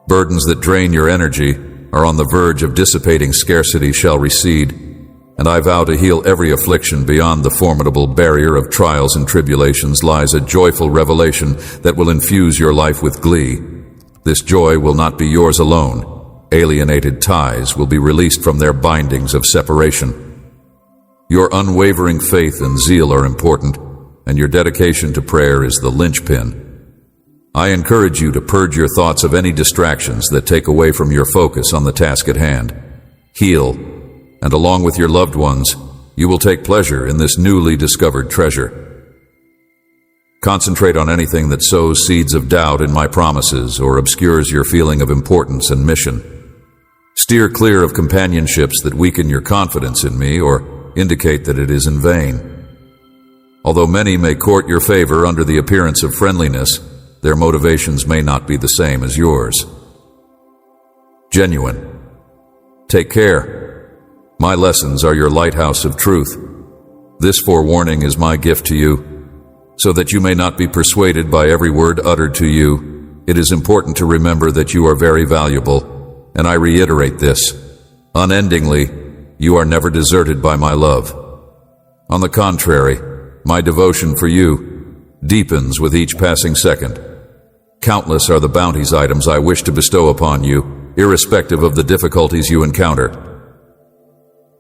Burdens that drain your energy are on the verge of dissipating scarcity shall recede, and I vow to heal every affliction. Beyond the formidable barrier of trials and tribulations lies a joyful revelation that will infuse your life with glee. This joy will not be yours alone. Alienated ties will be released from their bindings of separation. Your unwavering faith and zeal are important, and your dedication to prayer is the linchpin. I encourage you to purge your thoughts of any distractions that take away from your focus on the task at hand. Heal, and along with your loved ones, you will take pleasure in this newly discovered treasure. Concentrate on anything that sows seeds of doubt in my promises or obscures your feeling of importance and mission. Steer clear of companionships that weaken your confidence in me or indicate that it is in vain. Although many may court your favor under the appearance of friendliness, their motivations may not be the same as yours. Genuine. Take care. My lessons are your lighthouse of truth. This forewarning is my gift to you, so that you may not be persuaded by every word uttered to you. It is important to remember that you are very valuable, and I reiterate this. Unendingly, you are never deserted by my love. On the contrary, my devotion for you deepens with each passing second. Countless are the bounties items I wish to bestow upon you, irrespective of the difficulties you encounter.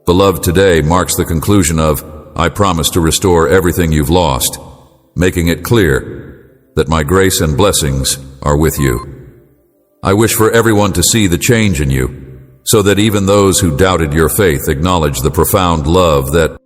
Beloved, today marks the conclusion of, I promise to restore everything you've lost, making it clear that my grace and blessings are with you. I wish for everyone to see the change in you, so that even those who doubted your faith acknowledge the profound love that